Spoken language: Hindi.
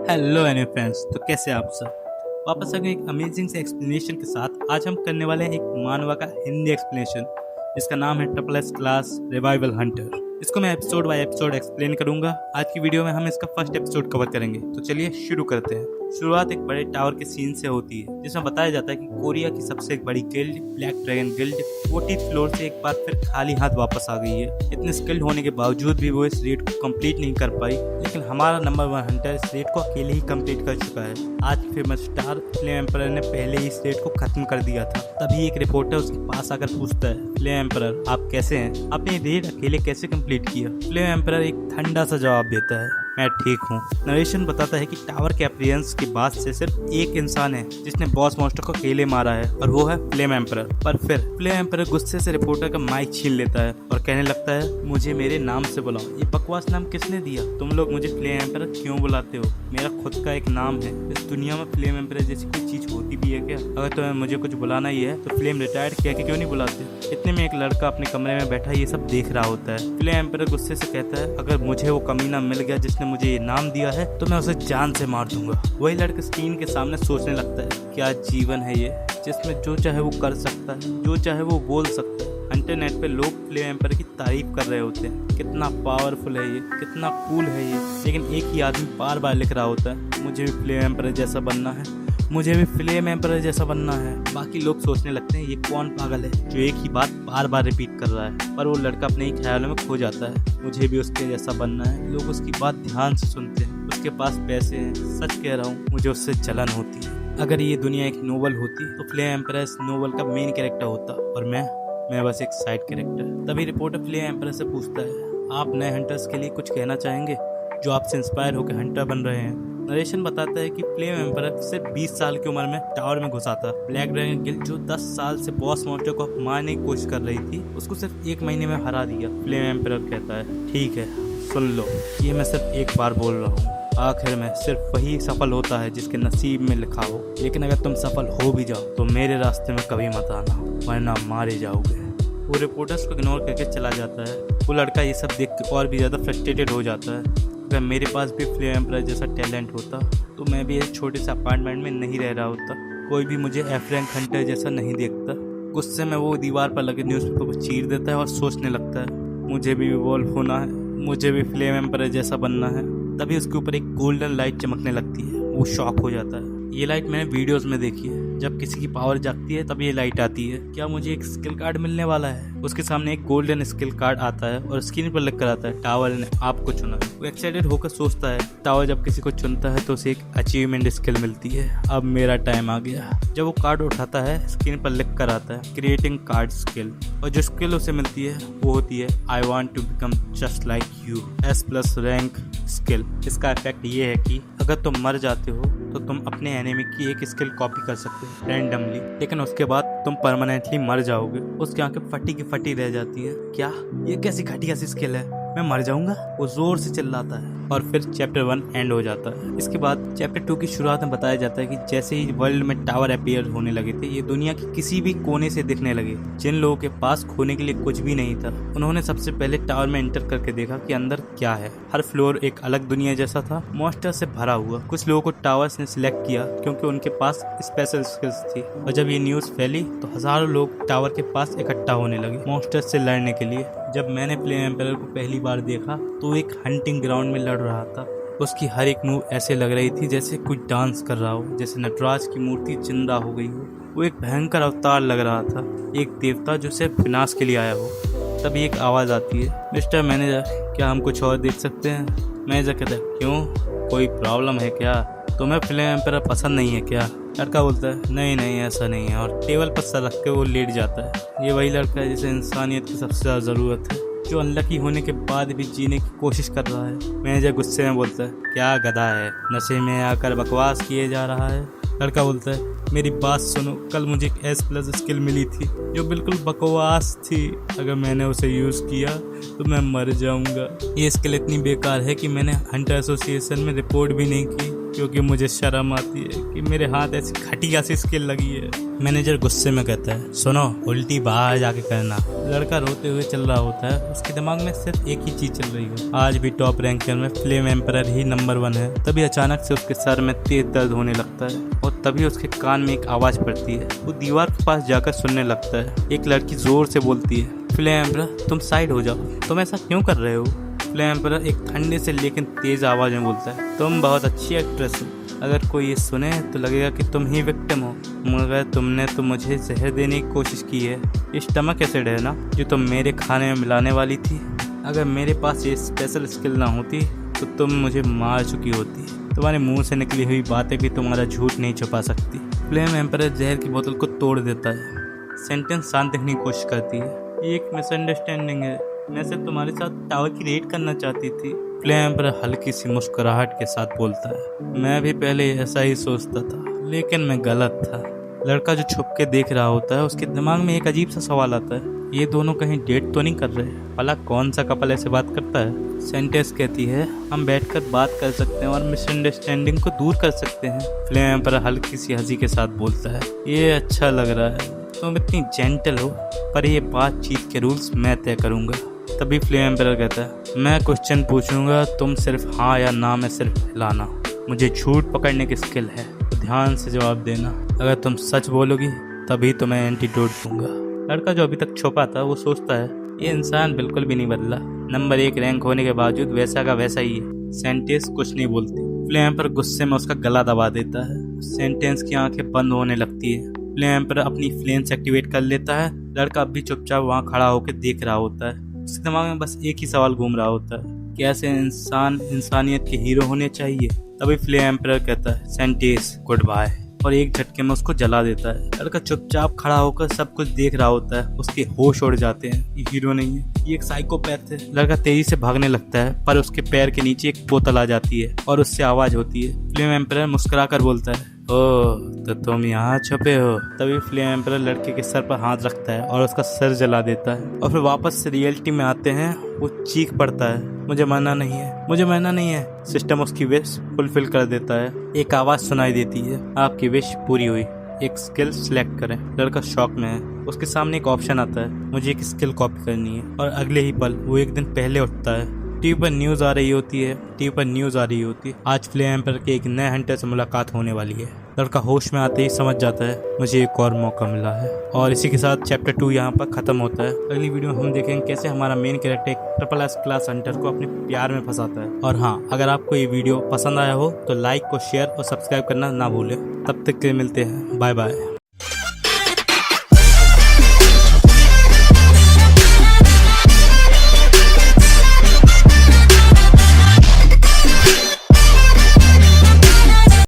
हेलो एनी फ्रेंड्स, तो कैसे आप सब। वापस आ गए एक अमेजिंग से एक्सप्लेनेशन के साथ। आज हम करने वाले हैं एक मानवा का हिंदी एक्सप्लेनेशन जिसका नाम है triple S class revival Hunter. इसको मैं एपिसोड बाय एपिसोड एक्सप्लेन करूंगा। आज की वीडियो में हम इसका फर्स्ट एपिसोड कवर करेंगे, तो चलिए शुरू करते हैं। शुरुआत एक बड़े टावर के सीन से होती है जिसमें बताया जाता है कि कोरिया की सबसे बड़ी guild black dragon guild 14th floor से एक बार फिर खाली हाथ वापस आ गई है। इतने स्किल्ड होने के बावजूद भी वो इस रेड को कंप्लीट नहीं कर पाई, लेकिन हमारा नंबर 1 हंटर इस रेड को अकेले ही कंप्लीट कर चुका है। आज फेमस स्टार फ्लेम एम्परर ने पहले ही इस रेड को खत्म कर दिया था। तभी एक रिपोर्टर उसके पास आकर पूछता है, फ्लेम एम्परर आप कैसे हैं, आपने ये रेड अकेले कैसे कंप्लीट किया। फ्लेम एम्परर एक ठंडा सा जवाब देता है, मैं ठीक हूँ। नरेशन बताता है कि टावर के अपीयरेंस के बाद से सिर्फ एक इंसान है जिसने बॉस मॉन्स्टर को अकेले मारा है, और वो है फ्लेम एम्परर। पर फिर फ्लेम एम्परर गुस्से से रिपोर्टर का माइक छीन लेता है और कहने लगता है, मुझे मेरे नाम से बुलाओ। ये बकवास नाम किसने दिया? तुम लोग मुझे फ्लेम एम्परर क्यों बुलाते हो? मेरा खुद का एक नाम है। इस दुनिया में फ्लेम एम्परर जैसी कोई चीज होती भी है क्या? अगर तुम्हें मुझे कुछ बुलाना ही है तो फ्लेम रिटायर्ड किया कि क्यों नहीं बुलाते? इतने में एक लड़का अपने कमरे में बैठा ये सब देख रहा होता है। फ्लेम एम्परर गुस्से से कहता है, अगर मुझे वो कमीना मिल गया जिसने मुझे ये नाम दिया है तो मैं उसे जान से मार दूंगा। वही लड़का स्क्रीन के सामने सोचने लगता है, क्या जीवन है ये जिसमें जो चाहे वो कर सकता है, जो चाहे वो बोल सकता है। इंटरनेट पे लोग फ्लेम एम्परर की तारीफ कर रहे होते हैं, कितना पावरफुल है ये, कितना कूल है ये। लेकिन एक ही आदमी बार बार लिख रहा होता है, मुझे भी फ्लेम एम्परर जैसा बनना है, मुझे भी फ्लेम एम्परर जैसा बनना है। बाकी लोग सोचने लगते हैं, ये कौन पागल है जो एक ही बात बार बार रिपीट कर रहा है। पर वो लड़का अपने ही ख्यालों में खो जाता है, मुझे भी उसके जैसा बनना है। लोग उसकी बात ध्यान से सुनते हैं, उसके पास पैसे हैं। सच कह रहा हूँ, मुझे उससे जलन होती है। अगर ये दुनिया एक नोवेल होती तो फ्लेम एम्परर इस नोवेल का मेन कैरेक्टर होता और मैं बस एक साइड कैरेक्टर। तभी रिपोर्टर फ्लेम एम्परर से पूछता है, आप नए हंटर्स के लिए कुछ कहना चाहेंगे जो आपसे इंस्पायर होकर हंटर बन रहे हैं? नरेशन बताता है कि फ्लेम एम्परर सिर्फ 20 साल की उम्र में टावर में घुसा था। ब्लैक ड्रैगन गिल्ड जो 10 साल से बॉस मॉन्स्टर को मारने की कोशिश कर रही थी, उसको सिर्फ 1 महीने में हरा दिया। फ्लेम एम्परर कहता है, ठीक है सुन लो, ये मैं सिर्फ एक बार बोल रहा हूँ। आखिर में सिर्फ वही सफल होता है जिसके नसीब में लिखा हो। लेकिन अगर तुम सफल हो भी जाओ तो मेरे रास्ते में कभी मत आना, वरना मारे जाओगे। वो रिपोर्टर्स को इग्नोर करके चला जाता है। वो लड़का ये सब देख के और भी ज़्यादा फ्रस्ट्रेटेड हो जाता है। अगर मेरे पास भी फ्लेम एम्परर जैसा टैलेंट होता तो मैं भी एक छोटे से अपार्टमेंट में नहीं रह रहा होता। कोई भी मुझे एफ रैंक हंटर जैसा नहीं देखता। गुस्से में वो दीवार पर लगे न्यूज़पेपर को चीर देता है और सोचने लगता है, मुझे भी इवॉल्व होना है, मुझे भी फ्लेम एम्परर जैसा बनना है। तभी उसके ऊपर एक गोल्डन लाइट चमकने लगती है। वो शॉक हो जाता है। ये लाइट मैंने वीडियोस में देखी है, जब किसी की पावर जागती है तब ये लाइट आती है। क्या मुझे एक स्किल कार्ड मिलने वाला है? उसके सामने एक गोल्डन स्किल कार्ड आता है और स्क्रीन पर लिख कर आता है, टावर ने आपको चुना। वो एक्साइटेड होकर सोचता है, टावर जब किसी को चुनता है तो उसे एक अचीवमेंट स्किल मिलती है। अब मेरा टाइम आ गया। जब वो कार्ड उठाता है, स्क्रीन पर लिख कर आता है, क्रिएटिंग कार्ड स्किल। और जो स्किल उसे मिलती है वो होती है, I want to become just like you, S+ rank skill. इसका इफेक्ट ये है कि अगर तुम मर जाते हो तो तुम अपने एनिमी की एक स्किल कॉपी कर सकते हो रैंडमली, लेकिन उसके बाद तुम परमानेंटली मर जाओगे। उसकी आंखें फटी की फटी रह जाती हैं। क्या ये कैसी घटिया सी स्किल है, मैं मर जाऊंगा? वो जोर से चिल्लाता है। और फिर चैप्टर 1 एंड हो जाता है। इसके बाद चैप्टर 2 की शुरुआत में बताया जाता है कि जैसे ही वर्ल्ड में टावर अपीयर होने लगे थे, ये दुनिया के किसी भी कोने से दिखने लगे। जिन लोगों के पास खोने के लिए कुछ भी नहीं था, उन्होंने सबसे पहले टावर में एंटर करके देखा कि अंदर क्या है। हर फ्लोर एक अलग दुनिया जैसा था, मॉन्स्टर से भरा हुआ। कुछ लोगों को टावर्स ने सिलेक्ट किया क्योंकि उनके पास स्पेशल स्किल्स थी। और जब ये न्यूज़ फैली तो हजारों लोग टावर के पास इकट्ठा होने लगे मॉन्स्टर से लड़ने के लिए। जब मैंने फ्लेम एम्परर को पहली बार देखा तो एक हंटिंग ग्राउंड में लड़ रहा था। उसकी हर एक मूव ऐसे लग रही थी जैसे कोई डांस कर रहा हो, जैसे नटराज की मूर्ति जिंदा हो गई हो। वो एक भयंकर अवतार लग रहा था, एक देवता जो सिर्फ विनाश के लिए आया हो। तभी एक आवाज़ आती है, मिस्टर मैनेजर क्या हम कुछ और देख सकते हैं? मैनेजर कहता है, क्यों, कोई प्रॉब्लम है क्या? तुम्हें फ्लेम एम्परर पसंद नहीं है क्या? लड़का बोलता है, नहीं नहीं ऐसा नहीं है, और टेबल पर सर रख के वो लेट जाता है। ये वही लड़का है जिसे इंसानियत की सबसे ज़्यादा ज़रूरत है, जो अनलकी होने के बाद भी जीने की कोशिश कर रहा है। मैनेजर गुस्से में बोलता है, क्या गधा है, नशे में आकर बकवास किए जा रहा है? लड़का बोलता है, मेरी बात सुनो, कल मुझे एक S+ स्किल मिली थी जो बिल्कुल बकवास थी। अगर मैंने उसे यूज़ किया तो मैं मर जाऊंगा। ये स्किल इतनी बेकार है कि मैंने हंटर एसोसिएशन में रिपोर्ट भी नहीं की। क्योंकि मुझे शर्म आती है कि मेरे हाथ ऐसी घटिया सी स्किल लगी है। मैनेजर गुस्से में कहता है, सुनो उल्टी बाहर जाके करना। लड़का रोते हुए चल रहा होता है, उसके दिमाग में सिर्फ एक ही चीज चल रही है, आज भी टॉप रैंकर में फ्लेम एम्परर ही नंबर 1 है। तभी अचानक से उसके सर में तेज दर्द होने लगता है और तभी उसके कान में एक आवाज पड़ती है। वो दीवार के पास जाकर सुनने लगता है। एक लड़की जोर से बोलती है, फ्लेम एम्परर तुम साइड हो जाओ, तुम ऐसा क्यों कर रहे हो? फ्लेम एम्परर एक ठंडे से लेकिन तेज आवाज में बोलता है, तुम बहुत अच्छी एक्ट्रेस हो, अगर कोई ये सुने तो लगेगा कि तुम ही विक्टिम हो, मगर तुमने तो मुझे जहर देने की कोशिश की है। ये स्टमक एसिड है ना जो तुम मेरे खाने में मिलाने वाली थी। अगर मेरे पास ये स्पेशल स्किल ना होती तो तुम मुझे मार चुकी होती। तुम्हारे मुंह से निकली हुई बातें भी तुम्हारा झूठ नहीं छुपा सकती। फ्लेम एम्परर जहर की बोतल को तोड़ देता है। सेंटेंस शांत रखने की कोशिश करती है, ये एक मिसअंडरस्टैंडिंग है, मैं सिर्फ तुम्हारे साथ टावर की रेड करना चाहती थी। फ्लेम एम्परर हल्की सी मुस्कुराहट के साथ बोलता है, मैं भी पहले ऐसा ही सोचता था लेकिन मैं गलत था। लड़का जो छुप के देख रहा होता है, उसके दिमाग में एक अजीब सा सवाल आता है, ये दोनों कहीं डेट तो नहीं कर रहे? भला कौन सा कपल ऐसे बात करता है? सेंटेंस कहती है, हम बैठकर बात कर सकते हैं और मिसअंडरस्टैंडिंग को दूर कर सकते हैं। फ्लेम एम्परर हल्की सी हंसी के साथ बोलता है, ये अच्छा लग रहा है, तुम इतनी जेंटल हो, पर ये बातचीत के रूल्स मैं तय करूंगा। तभी फ्लेम एम्परर कहता है, मैं क्वेश्चन पूछूंगा, तुम सिर्फ हाँ या ना में सिर्फ हिलाना। मुझे झूठ पकड़ने की स्किल है, तो ध्यान से जवाब देना। अगर तुम सच बोलोगी तभी तो मैं एंटीडोट दूंगा। लड़का जो अभी तक छुपा था वो सोचता है, ये इंसान बिल्कुल भी नहीं बदला, नंबर 1 रैंक होने के बावजूद वैसा का वैसा ही है। सेंटेंस कुछ नहीं बोलती। फ्लेम एम्परर गुस्से में उसका गला दबा देता है। सेंटेंस की आंखें बंद होने लगती है। फ्लेम एम्परर अपनी फ्लेम्स एक्टिवेट कर लेता है। लड़का अभी चुपचाप वहाँ खड़ा होकर देख रहा होता है। उसके दिमाग में बस एक ही सवाल घूम रहा होता है, कैसे इंसान इंसानियत के हीरो होने चाहिए। तभी फ्लेम एम्परर कहता है, सेंटेंस गुड बाय, और एक झटके में उसको जला देता है। लड़का चुपचाप खड़ा होकर सब कुछ देख रहा होता है। उसके होश उड़ जाते हैं, ये हीरो नहीं है, ये एक साइकोपैथ है। लड़का तेजी से भागने लगता है, पर उसके पैर के नीचे एक बोतल आ जाती है और उससे आवाज होती है। फ्लेम एम्परर मुस्कुराकर बोलता है, ओह तो तुम यहाँ छुपे हो। तभी फ्लेम एम्परर लड़के के सर पर हाथ रखता है और उसका सर जला देता है। और फिर वापस से रियलिटी में आते हैं। वो चीख पड़ता है, मुझे मरना नहीं है, मुझे मरना नहीं है। सिस्टम उसकी विश फुलफिल कर देता है। एक आवाज सुनाई देती है, आपकी विश पूरी हुई, एक स्किल सिलेक्ट करें। लड़का शॉक में है। उसके सामने एक ऑप्शन आता है, मुझे एक स्किल कॉपी करनी है। और अगले ही पल वो एक दिन पहले उठता है। टीवी पर न्यूज आ रही होती है। आज फ्लेम एम्परर के एक नए हंटर से मुलाकात होने वाली है। लड़का होश में आते ही समझ जाता है, मुझे एक और मौका मिला है। और इसी के साथ चैप्टर 2 यहाँ पर खत्म होता है। अगली वीडियो में हम देखेंगे कैसे हमारा मेन कैरेक्टर एक SSS क्लास हंटर को अपने प्यार में फंसाता है। और हाँ, अगर आपको ये वीडियो पसंद आया हो तो लाइक को शेयर और सब्सक्राइब करना ना भूलें। तब तक के लिए मिलते हैं, बाय बाय।